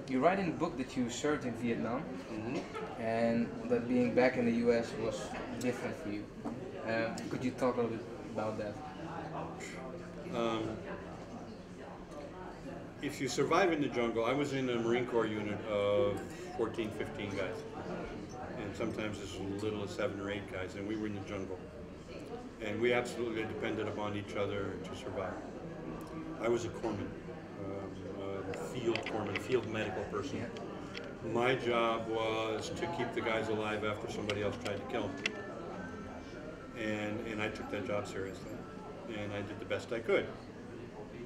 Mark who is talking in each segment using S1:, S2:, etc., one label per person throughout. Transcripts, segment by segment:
S1: You write in the book that you served in Vietnam, and that being back in the US was different for you. Could you talk a little bit about that?
S2: If you survive in the jungle, I was in a Marine Corps unit of 14, 15 guys, and sometimes as little as 7 or 8 guys, and we were in the jungle. And we absolutely depended upon each other to survive. I was a corpsman, field corpsman, field medical person. My job was to keep the guys alive after somebody else tried to kill them. And I took that job seriously, and I did the best I could.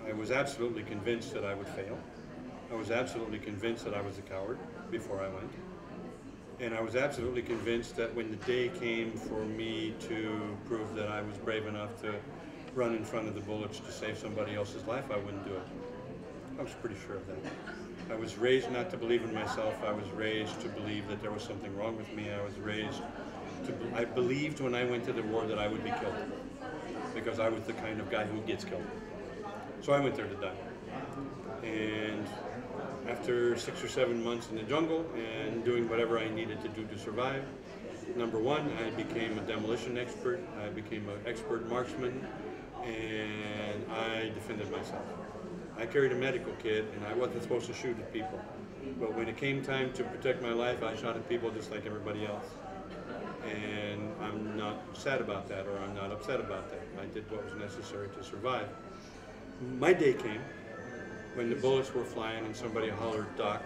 S2: I was absolutely convinced that I would fail. I was absolutely convinced that I was a coward before I went. And I was absolutely convinced that when the day came for me to prove that I was brave enough to run in front of the bullets to save somebody else's life, I wouldn't do it. I was pretty sure of that. I was raised not to believe in myself. I was raised to believe that there was something wrong with me. I was raised to, I believed when I went to the war that I would be killed, because I was the kind of guy who gets killed. So I went there to die. And after 6 or 7 months in the jungle and doing whatever I needed to do to survive, number one, I became a demolition expert. I became an expert marksman, and I defended myself. I carried a medical kit, and I wasn't supposed to shoot at people. But when it came time to protect my life, I shot at people just like everybody else. And I'm not sad about that, or I'm not upset about that. I did what was necessary to survive. My day came when the bullets were flying and somebody hollered "Doc,"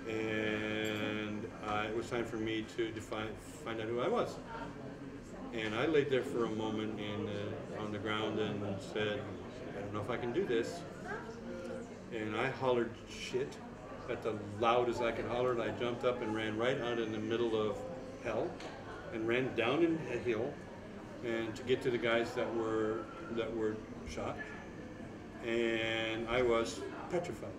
S2: and it was time for me to find out who I was. And I laid there for a moment on the ground and said, I don't know if I can do this. And I hollered shit at the loud as I could holler, and I jumped up and ran right out in the middle of hell and ran down in a hill and to get to the guys that were shot. And I was petrified.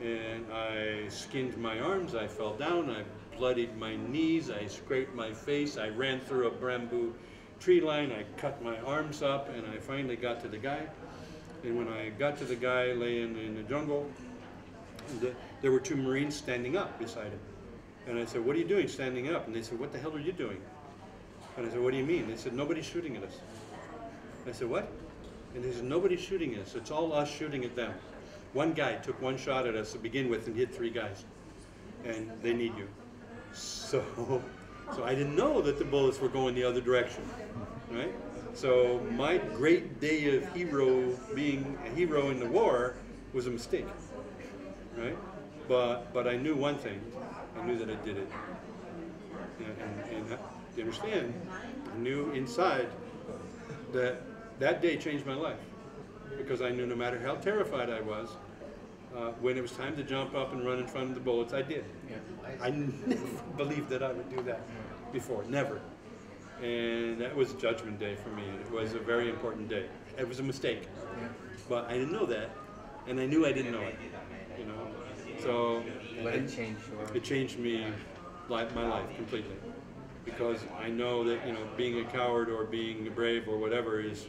S2: And I skinned my arms, I fell down, I bloodied my knees, I scraped my face, I ran through a bamboo tree line, I cut my arms up, and I finally got to the guy. And when I got to the guy laying in the jungle, there were 2 Marines standing up beside him. And I said, what are you doing standing up? And they said, what the hell are you doing? And I said, what do you mean? They said, nobody's shooting at us. I said, what? And they said, nobody's shooting at us. It's all us shooting at them. One guy took 1 shot at us to begin with and hit 3 guys. And they need you. So I didn't know that the bullets were going the other direction, right? So my great day of being a hero in the war was a mistake, right? But I knew one thing. I knew that I did it. And you understand, I knew inside that that day changed my life, because I knew no matter how terrified I was, when it was time to jump up and run in front of the bullets, I did. Yeah. I never believed that I would do that before, never. And that was Judgment Day for me. It was a very important day. It was a mistake, but I didn't know that, and I knew I didn't know it. You know, so
S1: but it changed
S2: it changed my life completely, because I know that being a coward or being brave or whatever is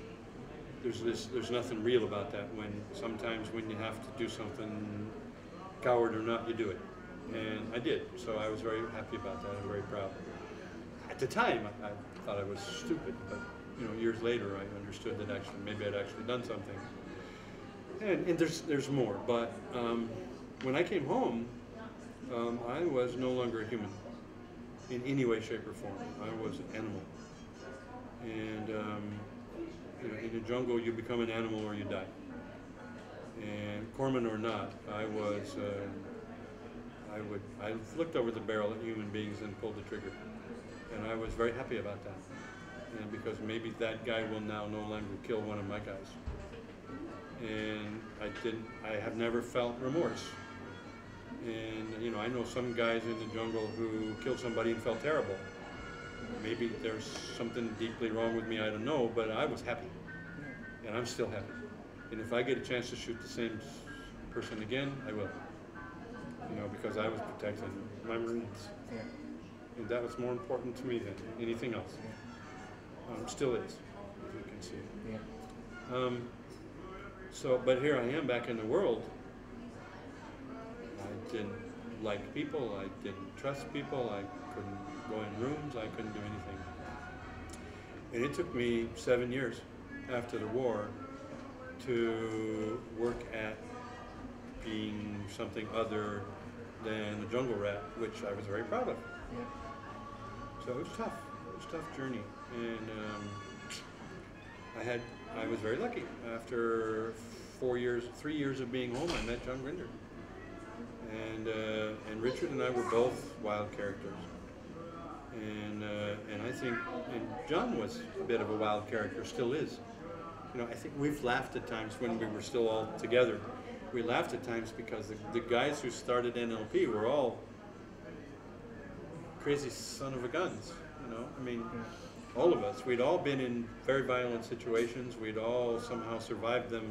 S2: there's nothing real about that. Sometimes when you have to do something, coward or not, you do it, and I did. So I was very happy about that. I'm very proud. At the time, I thought I was stupid, but years later, I understood that maybe I'd actually done something. And there's more. But when I came home, I was no longer a human in any way, shape, or form. I was an animal. And in the jungle, you become an animal or you die. And corpsman or not, I looked over the barrel at human beings and pulled the trigger. And I was very happy about that. And because maybe that guy will now no longer kill one of my guys. And I have never felt remorse. And I know some guys in the jungle who killed somebody and felt terrible. Maybe there's something deeply wrong with me, I don't know, but I was happy. And I'm still happy. And if I get a chance to shoot the same person again, I will. Because I was protecting my Marines. Yeah. And that was more important to me than anything else. Still is, as you can see. Yeah. But here I am back in the world, I didn't like people, I didn't trust people, I couldn't go in rooms, I couldn't do anything. And it took me 7 years after the war to work at being something other than a jungle rat, which I was very proud of.
S1: Yeah.
S2: So it was tough. It was a tough journey, and I was very lucky. After 3 years of being home, I met John Grinder, and Richard and I were both wild characters, and I think John was a bit of a wild character, still is. You know, I think we've laughed at times when we were still all together. We laughed at times because the guys who started NLP were all crazy son of a guns, you know? I mean, all of us. We'd all been in very violent situations. We'd all somehow survived them.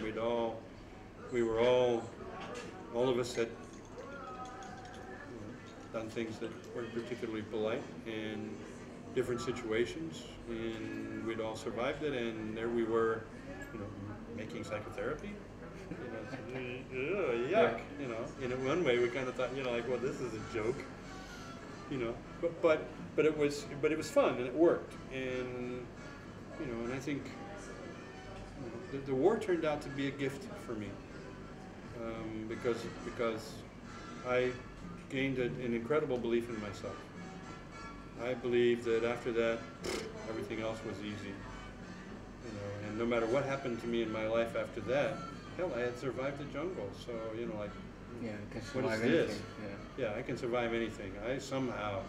S2: All of us had done things that weren't particularly polite in different situations, and we'd all survived it, and there we were, you know, making psychotherapy. You know, yuck, you know. In one way, we kind of thought, you know, like, well, this is a joke, you know. But it was fun, and it worked, and you know, and I think the war turned out to be a gift for me, because I gained an incredible belief in myself. I believed that after that, everything else was easy, you know. And no matter what happened to me in my life after that, hell, I had survived the jungle, so you know, like,
S1: Yeah, you can
S2: what
S1: survive
S2: is this?
S1: anything.
S2: Yeah, I can survive anything. I somehow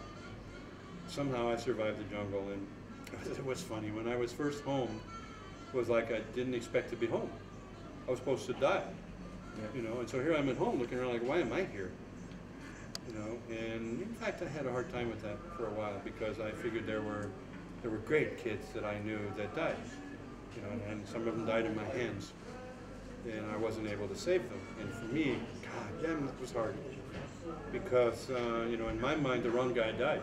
S2: I survived the jungle, and it was funny. When I was first home, it was like I didn't expect to be home. I was supposed to die, you know, and so here I'm at home looking around like, why am I here? You know, and in fact, I had a hard time with that for a while because I figured there were great kids that I knew that died, you know, and some of them died in my hands, and I wasn't able to save them. And for me, God damn, that was hard because you know, in my mind, the wrong guy died.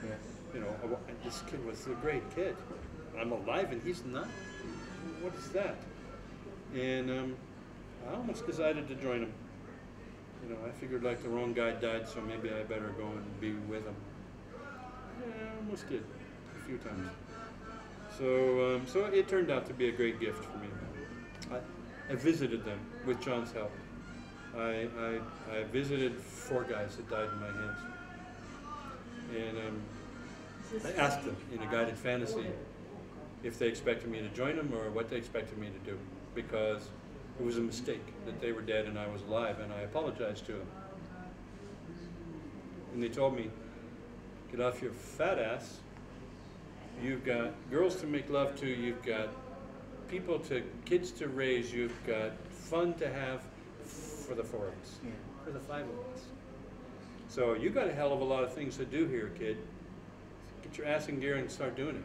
S1: Yeah.
S2: You know, this kid was a great kid. I'm alive and he's not. What is that? And I almost decided to join him. You know, I figured like the wrong guy died, so maybe I better go and be with him. Yeah, I almost did a few times. So it turned out to be a great gift for me. I visited them with John's help. I visited 4 guys that died in my hands. And I asked them in a guided fantasy if they expected me to join them or what they expected me to do, because it was a mistake that they were dead and I was alive, and I apologized to them. And they told me, get off your fat ass. You've got girls to make love to, you've got kids to raise, you've got fun to have for the 4 of us, for the 5 of us. So you got a hell of a lot of things to do here, kid. Get your ass in gear and start doing it.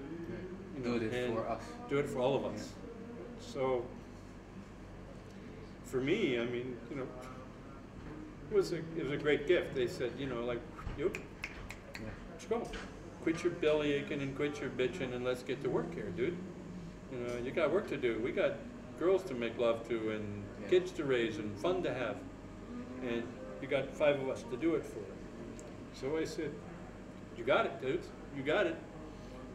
S2: You know,
S1: Do it for us.
S2: Do it for all of us. Yeah. So for me, I mean, you know, it was a great gift. They said, you know, like, let's go. Quit your belly aching and quit your bitching and let's get to work here, dude. You know, you got work to do. We got girls to make love to and kids to raise and fun to have. And you got 5 of us to do it for. So I said, you got it, dudes. You got it.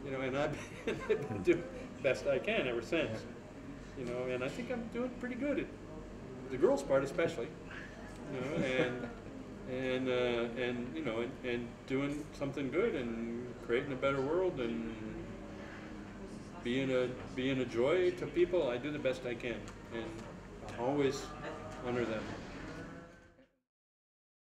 S2: You know, and I've been doing the best I can ever since. You know, and I think I'm doing pretty good at the girls' part especially. You know, and you know, and doing something good and creating a better world and being a joy to people. I do the best I can, and I always honor them.